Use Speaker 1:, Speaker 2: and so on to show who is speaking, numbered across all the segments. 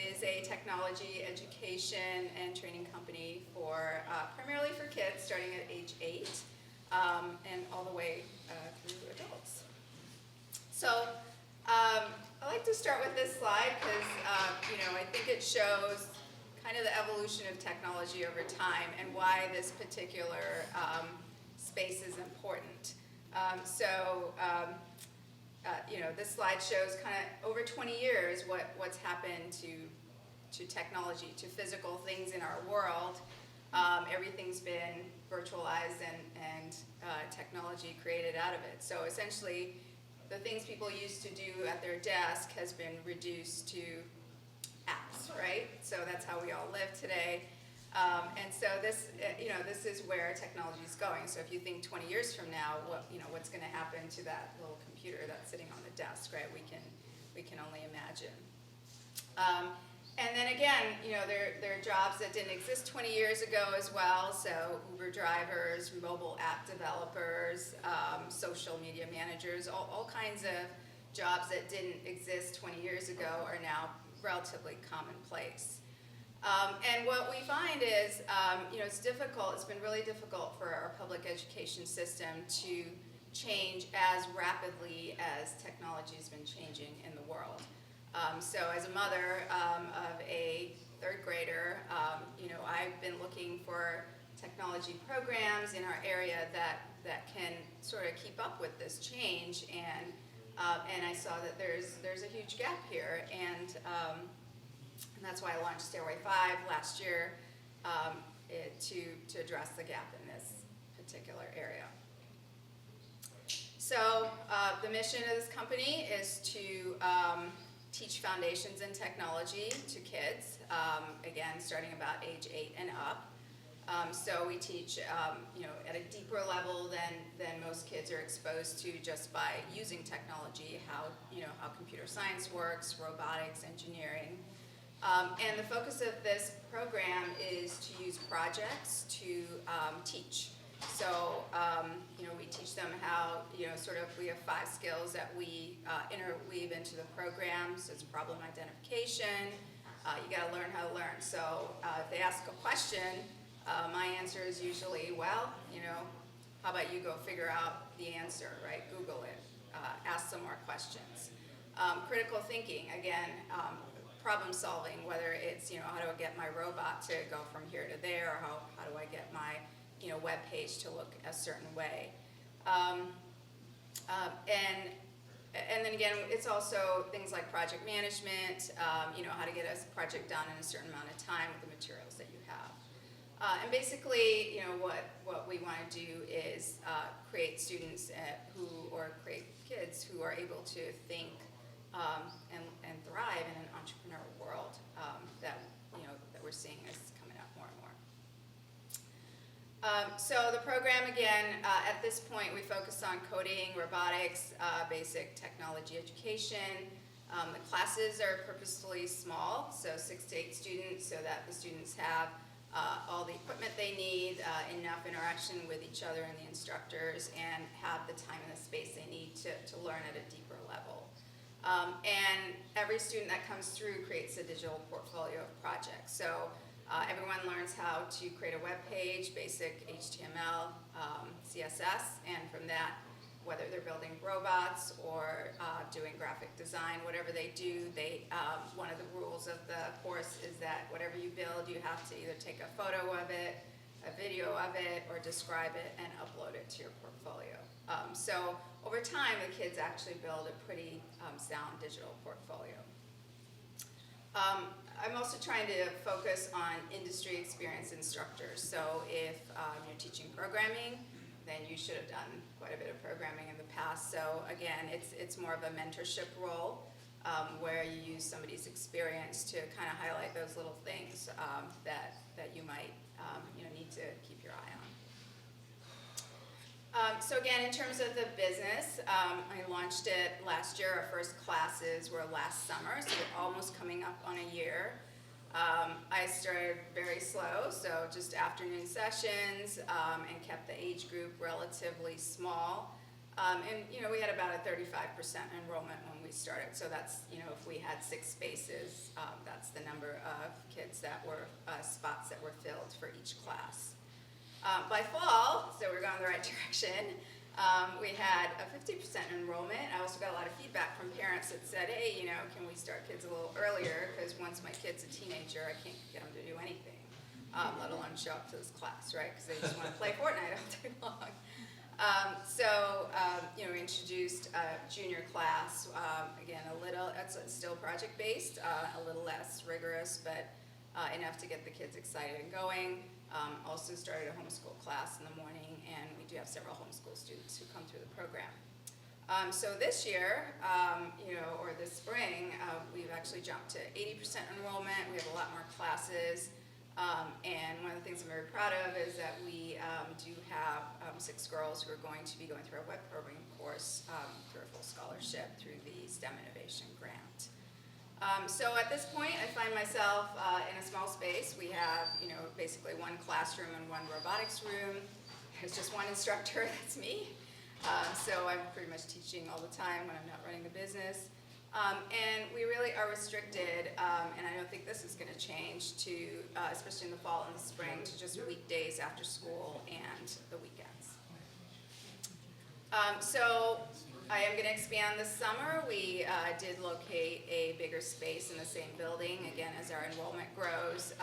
Speaker 1: is a technology education and training company for primarily for kids starting at age 8 and all the way through adults. So I like to start with this slide because I think it shows kind of the evolution of technology over time and why this particular space is important. This slide shows kind of over 20 years what's happened to technology, to physical things in our world. Everything's been virtualized and technology created out of it. So essentially, the things people used to do at their desk has been reduced to apps, right? So that's how we all live today. And so this is where technology is going. So if you think 20 years from now, what's going to happen to that little computer that's sitting on the desk, right? We can only imagine. And then again, there are jobs that didn't exist 20 years ago as well. So Uber drivers, mobile app developers, social media managers, all kinds of jobs that didn't exist 20 years ago are now relatively commonplace. And what we find is, it's difficult. It's been really difficult for our public education system to change as rapidly as technology has been changing in the world. So as a mother of a third grader, I've been looking for technology programs in our area that can sort of keep up with this change, and I saw that there's a huge gap here, and that's why I launched Stairway5 last year to address the gap in this particular area. So the mission of this company is to teach foundations in technology to kids, again, starting about age 8 and up. So we teach, at a deeper level than most kids are exposed to just by using technology, how computer science works, robotics, engineering. And the focus of this program is to use projects to teach. So, we teach them how, we have 5 skills that we interweave into the program. So it's problem identification. You got to learn how to learn. So if they ask a question, my answer is usually, well, how about you go figure out the answer, right? Google it. Ask some more questions. Critical thinking, again, problem solving, whether it's, how do I get my robot to go from here to there, or how do I get my, web page to look a certain way. And then again, it's also things like project management, how to get a project done in a certain amount of time with the materials that you have. And basically, what we want to do is create students create kids who are able to think and thrive in an entrepreneurial world that we're seeing is coming up more and more. So the program, again, at this point, we focus on coding, robotics, basic technology education. The classes are purposefully small, so 6 to 8 students, so that the students have all the equipment they need, enough interaction with each other and the instructors, and have the time and the space they need to learn at a deeper level. And every student that comes through creates a digital portfolio of projects. So everyone learns how to create a web page, basic HTML, CSS, and from that, whether they're building robots or doing graphic design, whatever they do, one of the rules of the course is that whatever you build, you have to either take a photo of it, a video of it, or describe it and upload it to your portfolio. So over time, the kids actually build a pretty sound digital portfolio. I'm also trying to focus on industry experienced instructors. So if you're teaching programming, then you should have done quite a bit of programming in the past. So again, it's more of a mentorship role where you use somebody's experience to kind of highlight those little things that you might need to keep your eye on. So again, in terms of the business, I launched it last year. Our first classes were last summer, so we're almost coming up on a year. I started very slow, so just afternoon sessions, and kept the age group relatively small. And we had about a 35% enrollment when we started, so that's, if we had 6 spaces, that's the number of kids that were, spots that were filled for each class. By fall, so we're going the right direction, we had a 50% enrollment. I also got a lot of feedback from parents that said, hey, you know, can we start kids a little earlier? Because once my kid's a teenager, I can't get them to do anything, let alone show up to this class, right? Because they just want to play Fortnite all day long. You know, we introduced a junior class, again, it's still project-based, a little less rigorous, but enough to get the kids excited and going. Also started a homeschool class in the morning, and we do have several homeschool students who come through the program. So this year, you know, or this spring, we've actually jumped to 80% enrollment. We have a lot more classes. And one of the things I'm very proud of is that we do have 6 girls who are going to be going through our web programming course through a full scholarship through the STEM Innovation Grant. So at this point, I find myself in a small space. We have, you know, basically one classroom and one robotics room. There's just one instructor, that's me. So I'm pretty much teaching all the time when I'm not running the business. And we really are restricted, and I don't think this is going to change, to, especially in the fall and the spring, to just weekdays after school and the weekends. So I am going to expand this summer. We did locate a bigger space in the same building. Again, as our enrollment grows,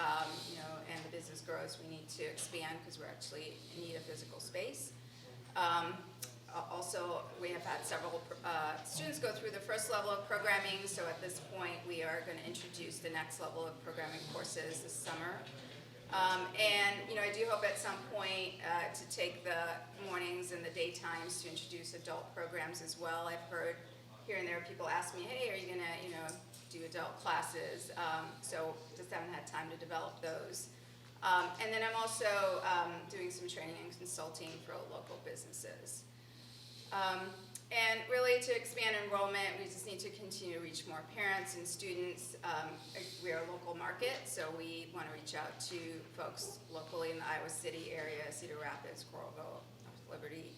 Speaker 1: you know, and the business grows, we need to expand because we're actually in need of physical space. Also, we have had several students go through the first level of programming, so at this point we are going to introduce the next level of programming courses this summer. And you know, I do hope at some point to take the mornings and the daytimes to introduce adult programs as well. I've heard here and there people ask me, hey, are you going to, you know, do adult classes? So just haven't had time to develop those. And then I'm also doing some training and consulting for local businesses. And really, to expand enrollment, we just need to continue to reach more parents and students. We are a local market, so we want to reach out to folks locally in the Iowa City area, Cedar Rapids, Coralville, North Liberty.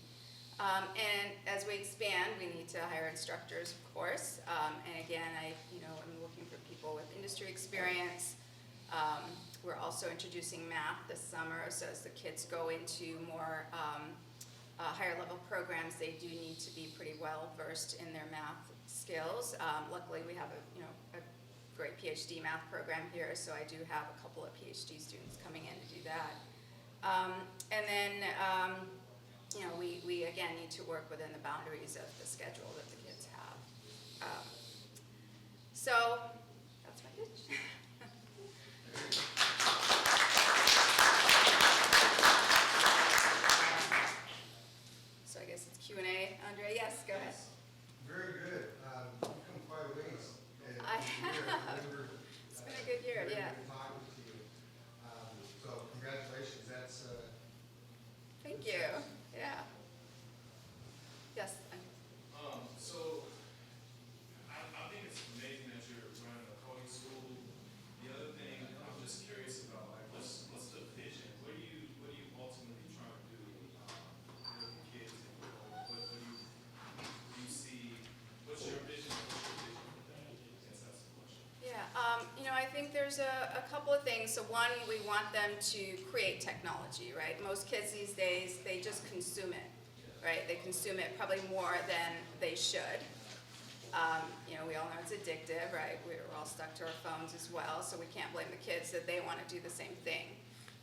Speaker 1: And as we expand, we need to hire instructors, of course. And again, I'm looking for people with industry experience. We're also introducing math this summer, so as the kids go into more higher level programs, they do need to be pretty well versed in their math skills. Luckily, we have a great PhD math program here, so I do have a couple of PhD students coming in to do that. And then, you know, we again need to work within the boundaries of the schedule that the kids have. So that's my pitch. So I guess it's Q&A. Andre, yes, go ahead.
Speaker 2: Very good. You've come quite a ways.
Speaker 1: I have. It's been a good year, yeah.
Speaker 2: Good talking to you. So congratulations. That's
Speaker 1: Thank you. Yeah. Yes.
Speaker 3: So I think it's amazing that you're running a coding school. The other thing I'm just curious about, like, what's the vision? What are you ultimately trying to do with the kids? And what do you see? What's your vision? What's your vision for that? I guess that's the question.
Speaker 1: Yeah. You know, I think there's a couple of things. So one, we want them to create technology, right? Most kids these days, they just consume it, right? They consume it probably more than they should. You know, we all know it's addictive, right? We're all stuck to our phones as well, so we can't blame the kids that they want to do the same thing.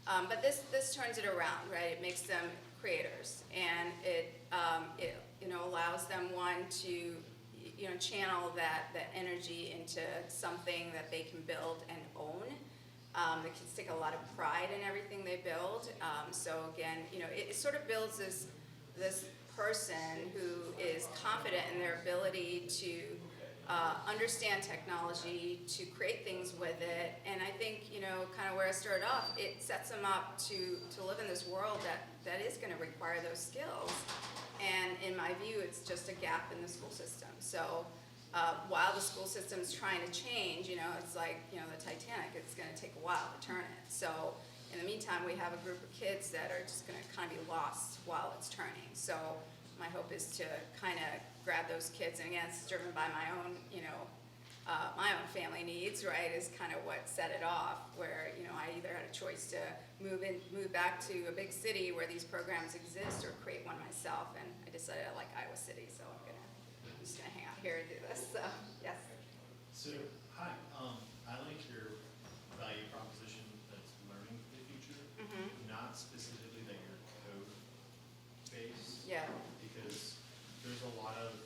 Speaker 1: But this turns it around, right? It makes them creators, and it you know, allows them, one, to channel that energy into something that they can build and own. The kids take a lot of pride in everything they build. So again, you know, it sort of builds this person who is confident in their ability to understand technology, to create things with it. And I think, you know, kind of where I started off, it sets them up to live in this world that is going to require those skills. And in my view, it's just a gap in the school system. So while the school system's trying to change, you know, it's like, you know, the Titanic, it's going to take a while to turn it. So in the meantime, we have a group of kids that are just going to kind of be lost while it's turning. So my hope is to kind of grab those kids, and again, it's driven by my own, you know, my own family needs, right, is kind of what set it off, where, you know, I either had a choice to move back to a big city where these programs exist or create one myself, and I decided I like Iowa City, so I'm just gonna hang out here and do this, so, yes.
Speaker 4: So, hi, I like your value proposition that's learning for the future, not specifically that you're code-based.
Speaker 1: Yeah,
Speaker 4: Because there's a lot of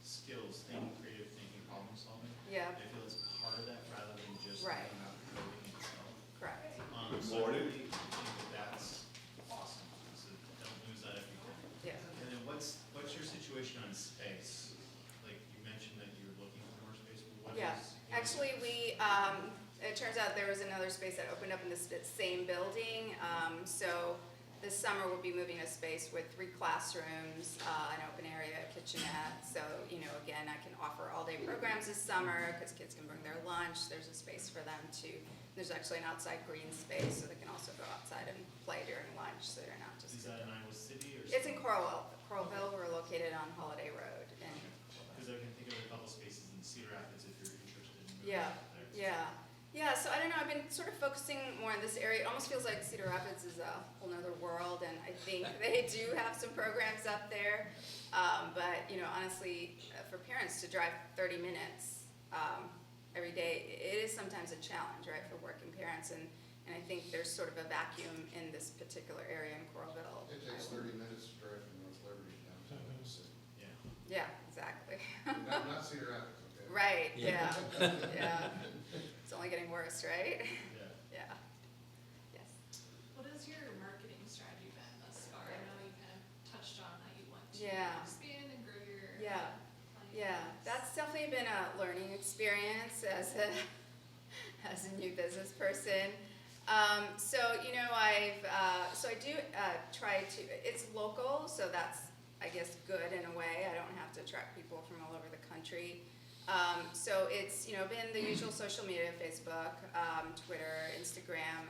Speaker 4: skills, creative thinking, problem solving.
Speaker 1: yeah,
Speaker 4: I feel it's part of that rather than just
Speaker 1: Right.
Speaker 4: about coding itself.
Speaker 1: correct.
Speaker 4: So I really think that's awesome, so don't lose that if you can.
Speaker 1: Yeah.
Speaker 4: And then what's your situation on space? Like you mentioned that you're looking for more space, but what is?
Speaker 1: Yeah,
Speaker 4: what is-
Speaker 1: actually, it turns out there was another space that opened up in this same building. So this summer we'll be moving a space with 3 classrooms, an open area, a kitchenette. So, you know, again, I can offer all-day programs this summer because kids can bring their lunch. There's a space for them to, there's actually an outside green space so they can also go outside and play during lunch, so they're not just.
Speaker 4: Is that in Iowa City or?
Speaker 1: It's in Coralville. We're located on Holiday Road. And
Speaker 4: Because I can think of a couple spaces in Cedar Rapids if you're interested in.
Speaker 1: Yeah,
Speaker 4: there.
Speaker 1: yeah, so I don't know, I've been sort of focusing more on this area. It almost feels like Cedar Rapids is a whole nother world, and I think they do have some programs up there. But, you know, honestly, for parents to drive 30 minutes every day, it is sometimes a challenge, right, for working parents. And I think there's sort of a vacuum in this particular area in Coralville.
Speaker 2: It takes 30 minutes to drive from North Liberty downtown Iowa City.
Speaker 4: Yeah.
Speaker 1: Yeah, exactly.
Speaker 2: Not Cedar Rapids, okay?
Speaker 1: Right, yeah, yeah. It's only getting worse, right?
Speaker 4: Yeah.
Speaker 1: Yeah. Yes.
Speaker 5: What has your marketing strategy been thus far? I know you kind of touched on that you want to
Speaker 1: Yeah.
Speaker 5: expand and grow your
Speaker 1: Yeah.
Speaker 5: client
Speaker 1: Yeah,
Speaker 5: base.
Speaker 1: that's definitely been a learning experience as a new business person. So you know, I do try to. It's local, so that's, I guess, good in a way. I don't have to attract people from all over the country. So it's, you know, been the usual social media: Facebook, Twitter, Instagram.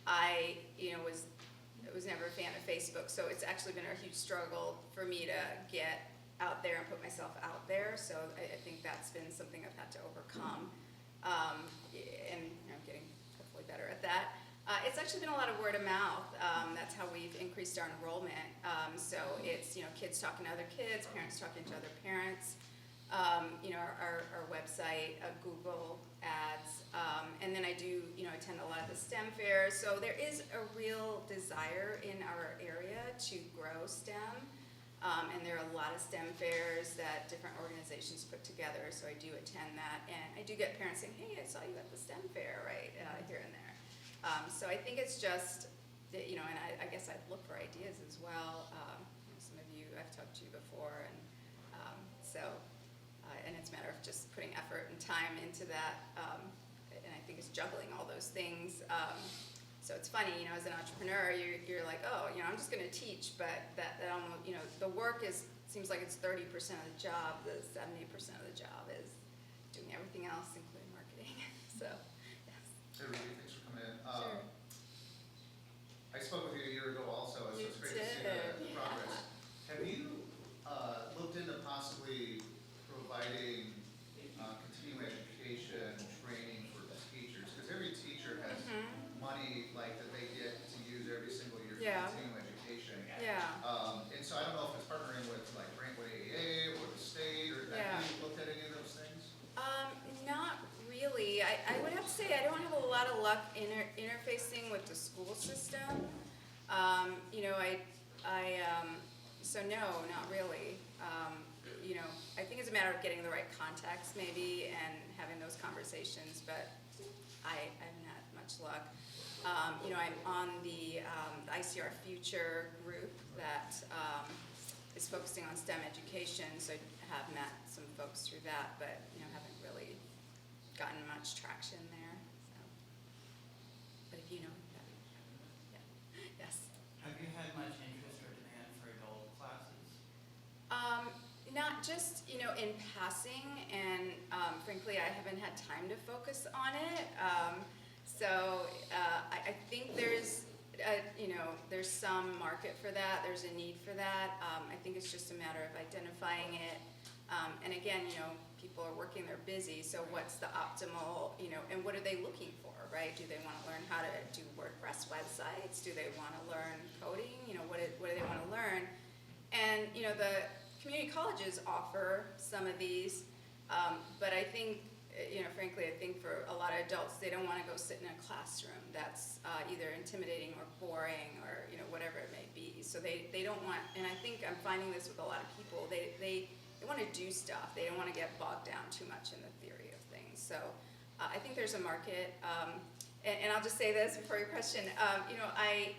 Speaker 1: I, you know, was never a fan of Facebook, so it's actually been a huge struggle for me to get out there and put myself out there. So I think that's been something I've had to overcome, and you know, I'm getting hopefully better at that. It's actually been a lot of word of mouth. That's how we've increased our enrollment. So it's, you know, kids talking to other kids, parents talking to other parents. You know, our website, Google ads, and then I do, you know, attend a lot of the STEM fairs. So there is a real desire in our area to grow STEM, and there are a lot of STEM fairs that different organizations put together. So I do attend that, and I do get parents saying, "Hey, I saw you at the STEM fair," right, here and there. So I think it's just, you know, and I guess I'd look for ideas as well. You know, some of you I've talked to before, and and it's a matter of just putting effort and time into that, and I think it's juggling all those things. So it's funny, you know, as an entrepreneur, you're like, oh, you know, I'm just going to teach, but that almost, you know, the work seems like it's 30% of the job. The 70% of the job is doing everything else, including marketing. So, yes.
Speaker 2: Hey, Ruby, thanks for coming in.
Speaker 1: Sure.
Speaker 2: I spoke with you a year ago also, so
Speaker 1: You
Speaker 2: it's great to see
Speaker 1: did,
Speaker 2: the progress. Have you looked into possibly providing continuing education training for teachers? Because every teacher has money like that they get to use every single year for
Speaker 1: Yeah.
Speaker 2: continuing education.
Speaker 1: Yeah.
Speaker 2: And so I don't know if it's partnering with like Brentwood AAA or the state, or
Speaker 1: Yeah.
Speaker 2: have you looked at any of those things?
Speaker 1: Not really. I would have to say I don't have a lot of luck interfacing with the school system. You know, so no, not really. You know, I think it's a matter of getting the right contacts maybe and having those conversations, but I haven't had much luck. You know, I'm on the ICR Future group that is focusing on STEM education, so I have met some folks through that, but, you know, haven't really gotten much traction there, so. But if you know, yeah, yes.
Speaker 6: Have you had much interest or demand for adult classes?
Speaker 1: Not just, you know, in passing, and frankly, I haven't had time to focus on it. So I think there's, you know, there's some market for that. There's a need for that. I think it's just a matter of identifying it. And again, you know, people are working, they're busy, so what's the optimal, and what are they looking for, right? Do they want to learn how to do WordPress websites? Do they want to learn coding? What do they want to learn? And, the community colleges offer some of these, but I think, frankly, I think for a lot of adults, they don't want to go sit in a classroom that's either intimidating or boring or, whatever it may be. So they don't want, and I think I'm finding this with a lot of people, they want to do stuff. They don't want to get bogged down too much in the theory of things. So I think there's a market, and I'll just say this before your question. I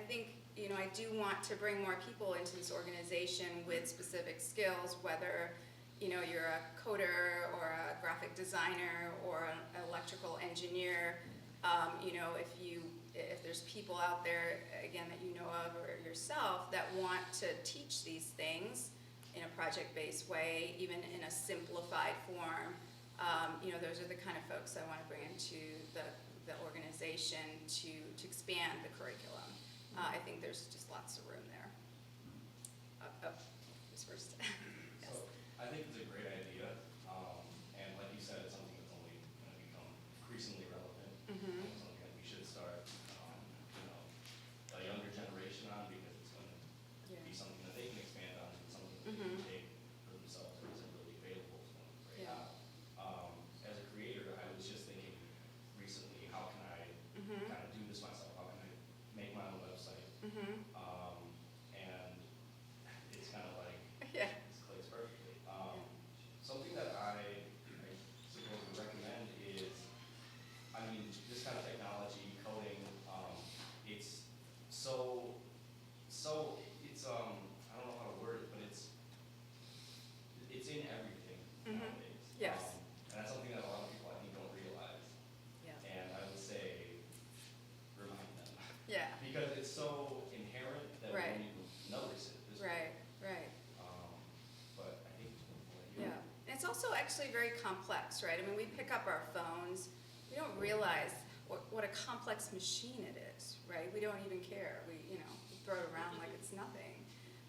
Speaker 1: think, I do want to bring more people into this organization with specific skills, whether, you're a coder or a graphic designer or an electrical engineer. If there's people out there, again, that you know of or yourself that want to teach these things in a project-based way, even in a simplified form, those are the kind of folks I want to bring into the organization to expand the curriculum. I think there's just lots of room there. Who's first? Yes.
Speaker 7: So I think it's a great idea, and like you said, it's something that's only going to become increasingly relevant.
Speaker 1: Mhm.
Speaker 7: And something that we should start, a younger generation on, because it's going to
Speaker 1: Yeah.
Speaker 7: be something that they can expand on, and something that they
Speaker 1: Mhm.
Speaker 7: can take for themselves that isn't really available to them right
Speaker 1: Yeah.
Speaker 7: now. As a creator, I was just thinking recently, how can I
Speaker 1: Mhm.
Speaker 7: kind of do this myself? How can I make my own website?
Speaker 1: Mhm.
Speaker 7: And it's kind of like,
Speaker 1: Yeah.
Speaker 7: this clicks perfectly. Something that I suppose would recommend is, this kind of technology, coding, it's it's, I don't know how to word it, but it's in everything
Speaker 1: Mhm.
Speaker 7: nowadays.
Speaker 1: Yes.
Speaker 7: And that's something that a lot of people, I think, don't realize.
Speaker 1: Yeah.
Speaker 7: And I would say, remind them.
Speaker 1: Yeah.
Speaker 7: Because it's so inherent that we
Speaker 1: Right.
Speaker 7: don't even notice it. this
Speaker 1: Right.
Speaker 7: way.
Speaker 1: Right.
Speaker 7: But I think,
Speaker 1: Yeah, and it's also actually very complex, right? I mean, we pick up our phones, we don't realize what a complex machine it is, right? We don't even care. We throw it around like it's nothing.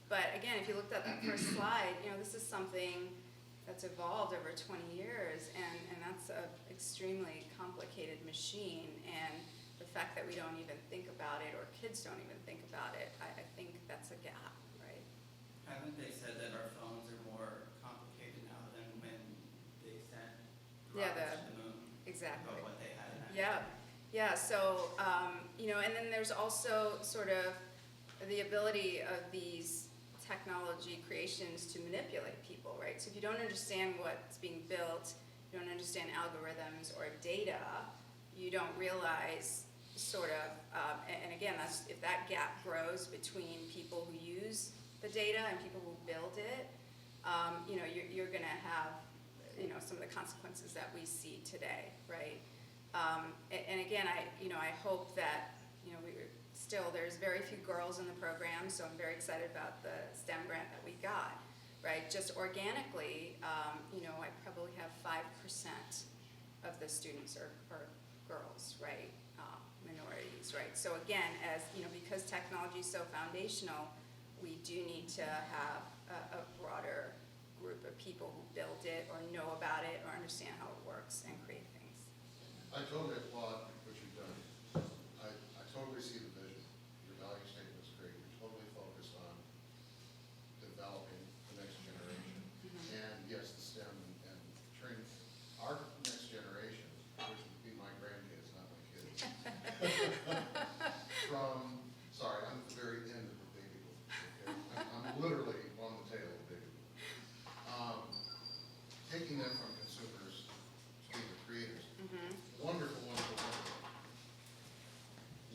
Speaker 1: But again, if you looked at that first slide, this is something that's evolved over 20 years, and that's an extremely complicated machine. And the fact that we don't even think about it, or kids don't even think about it, I think that's a gap, right?
Speaker 6: Haven't they said that our phones are more complicated now than when they sent
Speaker 1: Yeah,
Speaker 6: rockets to the moon?
Speaker 1: Exactly.
Speaker 6: About what they had in that.
Speaker 1: Yeah, so, and then there's also sort of the ability of these technology creations to manipulate people, right? So if you don't understand what's being built, you don't understand algorithms or data, you don't realize sort of, and again, that's if that gap grows between people who use the data and people who build it, you're going to have, some of the consequences that we see today, right? And again, I hope that, there's very few girls in the program, so I'm very excited about the STEM grant that we got, right? Just organically, I probably have 5% of the students are girls, right? Minorities, right? So again, because technology is so foundational, we do need to have a broader group of people who build it or know about it or understand how it works and create things.
Speaker 8: I totally applaud what you've done. I totally see the vision. Your value statement is great. You're totally focused on developing the next generation.
Speaker 1: Mhm.
Speaker 8: And yes, the STEM and training our next generation, which would be my grandkids, not my kids. I'm at the very end of the baby boom. Okay? I'm literally on the tail of the baby boom. Taking them from consumers to being the creators.
Speaker 1: Mhm.
Speaker 8: Wonderful, wonderful, wonderful.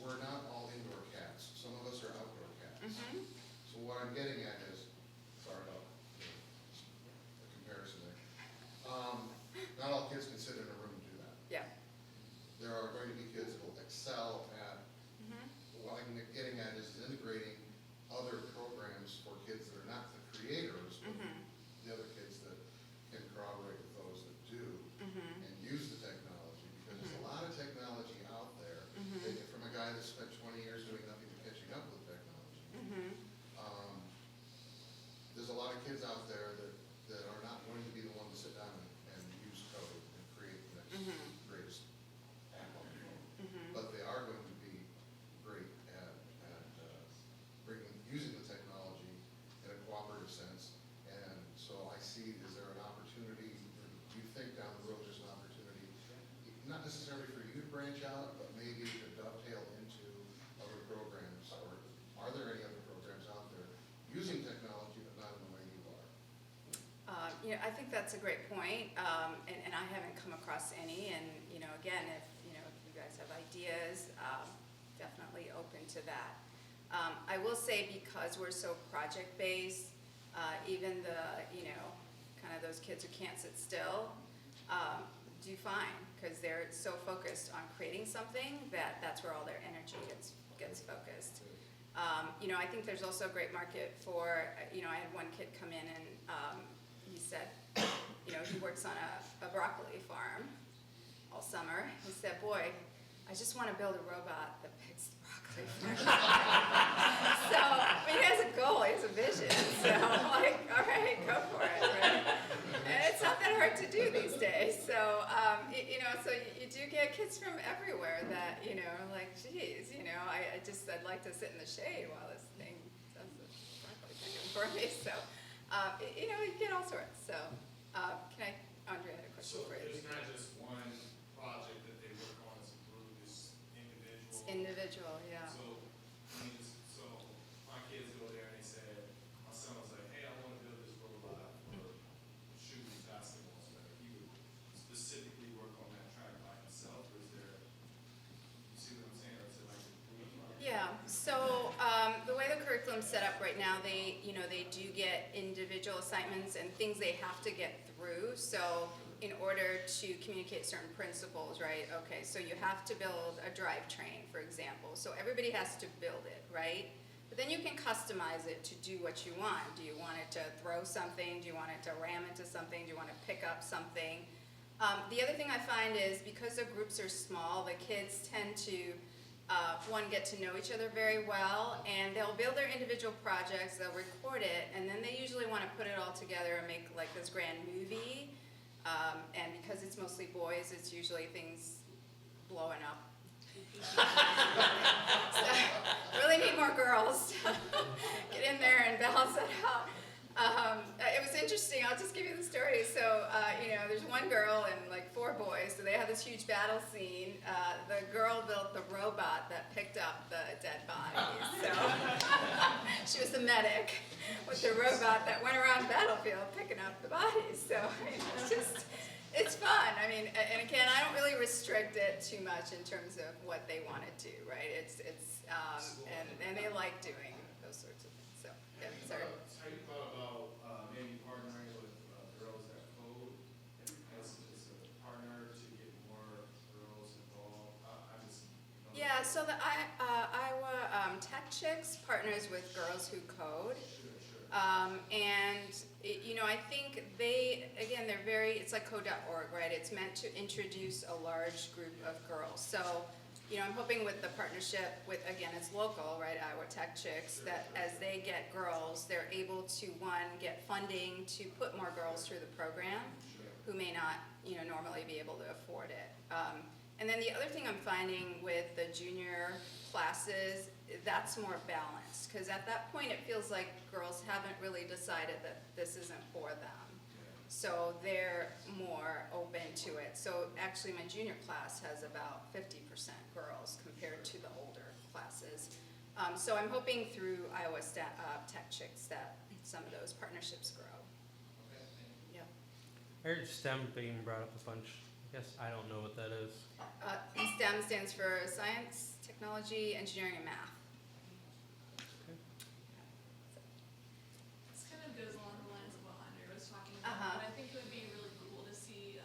Speaker 8: We're not all indoor cats. Some of us are outdoor cats.
Speaker 1: Mhm.
Speaker 8: So what I'm getting at is, sorry about the comparison there. Not all kids can sit in a room and do that.
Speaker 1: Yeah.
Speaker 8: There are going to be kids that will excel at,
Speaker 1: Mhm.
Speaker 8: what I'm getting at is integrating other programs for kids that are not the creators, but
Speaker 1: Mhm.
Speaker 8: the other kids that can corroborate with those that do.
Speaker 1: Mhm.
Speaker 8: And use the technology, because there's a lot of technology out there.
Speaker 1: Mhm.
Speaker 8: Take it from a guy that spent 20 years doing nothing but catching up with technology.
Speaker 1: Mhm.
Speaker 8: There's a lot of kids out there that are not going to be the one to sit down and
Speaker 1: I think that's a great point, and I haven't come across any, and, again, if you guys have ideas, definitely open to that. I will say, because we're so project-based, even the, kind of those kids who can't sit still, do fine, because they're so focused on creating something that's where all their energy gets focused. I think there's also a great market for, I had one kid come in and he said, he works on a broccoli farm all summer. He said, boy, I just want to build a robot that picks the broccoli farm. So, he has a goal, he has a vision. So I'm like, all right, go for it, right? And it's not that hard to do these days. So, so you do get kids from everywhere that, like, geez, I'd like to sit in the shade while this thing does the broccoli picking for me. So, you get all sorts. So, Andre had a question
Speaker 3: So
Speaker 1: for you.
Speaker 3: there's not just one project that they work on as a group, it's individual?
Speaker 1: It's individual, yeah.
Speaker 3: So, so my kids go there and they say, my son was like, hey, I want to build this robot for shooting basketball, so that he would specifically work on that track by himself, or is there, you see what I'm saying, or is it like a group project?
Speaker 1: Yeah, so the way the curriculum's set up right now, they do get individual assignments and things they have to get through. So in order to communicate certain principles, right? Okay, so you have to build a drivetrain, for example. So everybody has to build it, right? But then you can customize it to do what you want. Do you want it to throw something? Do you want it to ram into something? Do you want to pick up something? The other thing I find is, because the groups are small, the kids tend to get to know each other very well, and they'll build their individual projects, they'll record it, and then they usually want to put it all together and make like this grand movie. And because it's mostly boys, it's usually things blowing up. So, really need more girls to get in there and balance that out. It was interesting, I'll just give you the story. So, there's one girl and like 4 boys, so they have this huge battle scene. The girl built the robot that picked up the dead bodies. So, she was the medic with the robot that went around the battlefield picking up the bodies. So, it's fun. I mean, and again, I don't really restrict it too much in terms of what they want to do, right? And they like doing those sorts of things. So, yeah, sorry.
Speaker 3: Have you thought about maybe partnering with Girls That Code as a partner to get more girls involved?
Speaker 1: Yeah, so the Iowa Tech Chicks partners with Girls Who Code. I think it's like code.org, right? It's meant to introduce a large group of girls. So, I'm hoping with the partnership with, again, it's local, right, Iowa Tech Chicks, that as they get girls, they're able to, one, get funding to put more girls through the program who may not, normally be able to afford it. And then the other thing I'm finding with the junior classes, that's more balanced, because at that point it feels like girls haven't really decided that this isn't for them. So they're more open to it. So actually my junior class has about 50% girls compared to the older classes. So I'm hoping through Iowa Tech Chicks that some of those partnerships grow. Yeah.
Speaker 9: I heard STEM being brought up a bunch. I guess I don't know what that is.
Speaker 1: STEM stands for Science, Technology, Engineering, and Math.
Speaker 5: This kind of goes along the lines of what Andre was talking about, but I think it would be really cool to see,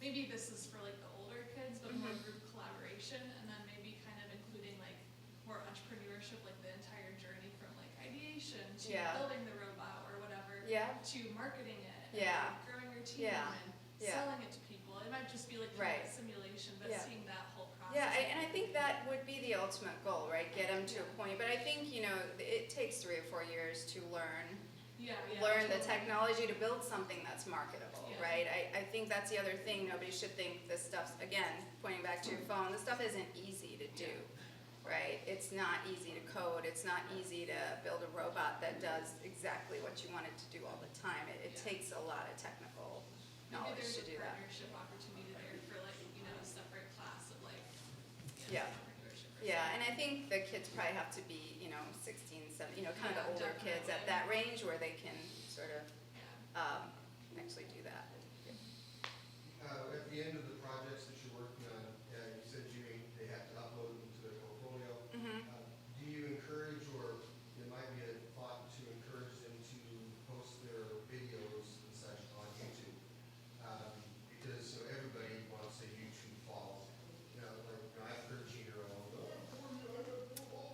Speaker 5: maybe this is for like the older kids, but more group collaboration, and then maybe kind of including like more entrepreneurship, like the entire journey from like ideation to building the robot or whatever, to marketing it, and like, growing your team and selling it to people. It might just be like kind of a simulation, but seeing that whole process.
Speaker 1: Yeah, and I think that would be the ultimate goal, right? Get them to a point. But I think, it takes 3 or 4 years to learn the technology to build something that's marketable, right? I think that's the other thing. Nobody should think this stuff's, again, pointing back to your phone, this stuff isn't easy to do, right? It's not easy to code. It's not easy to build a robot that does exactly what you want it to do all the time. It takes a lot of technical knowledge to do that.
Speaker 5: Maybe there's a partnership opportunity there for like, a separate class of like, entrepreneurship.
Speaker 1: Yeah, and I think the kids probably have to be, 16, 17, kind of the older kids at that range where they can sort of actually
Speaker 10: at the end of the projects that you're working on, you said they have to upload them to their portfolio. Do you encourage, or it might be a thought to encourage them to post their videos and such on YouTube? Because, you know, everybody wants a YouTube fall. You know, like, I have 13-year-old.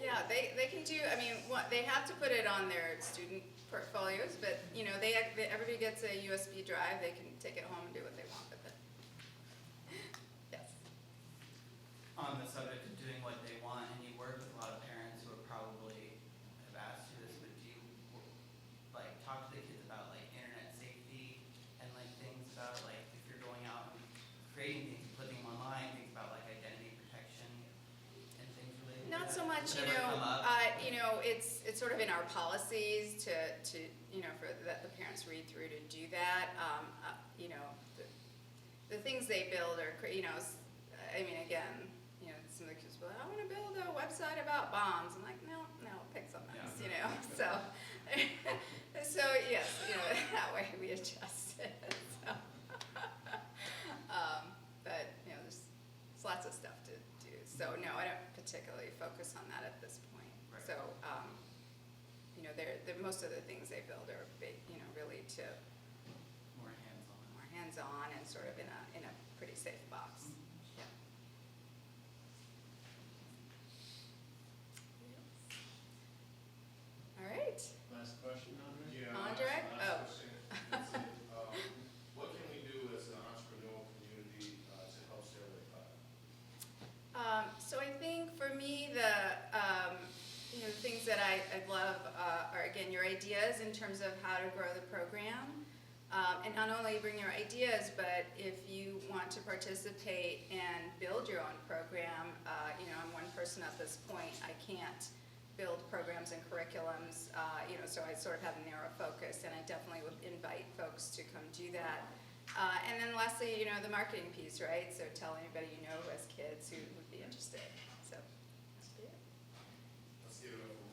Speaker 1: Yeah, they can do, I mean, they have to put it on their student portfolios, but, you know, everybody gets a USB drive, they can take it home and do what they want with it. Yes.
Speaker 6: On the subject of doing what they want, and you work with a lot of parents who are probably have asked you this, but do you like talk to the kids about like internet safety and like things about like if you're going out and creating things, putting them online, things about like identity protection and things related to
Speaker 1: Not
Speaker 6: that?
Speaker 1: so much,
Speaker 6: Does that ever come up?
Speaker 1: it's sort of in our policies to for that the parents read through to do that. The things they build are, I mean, again, some of the kids will, I want to build a website about bombs. I'm like, no, pick something else, So, so yes, that way we adjust it. So, but there's lots of stuff to do. So no, I don't particularly focus on that at this point.
Speaker 6: Right.
Speaker 1: So, most of the things they build are big, really to
Speaker 6: More
Speaker 1: hands-on and sort of in a pretty safe box. Yeah. All right.
Speaker 4: Last question, Andre?
Speaker 3: Yeah.
Speaker 1: Andre?
Speaker 3: last
Speaker 1: Oh.
Speaker 3: question. What can we do as an entrepreneurial community to help Stairway 5?
Speaker 1: So I think for me, the things that I love are, again, your ideas in terms of how to grow the program. And not only bring your ideas, but if you want to participate and build your own program, I'm one person at this point. I can't build programs and curriculums, so I sort of have a narrow focus, and I definitely would invite folks to come do that. And then lastly, the marketing piece, right? So tell anybody who has kids who would be interested. So that's it.
Speaker 3: Let's give it up for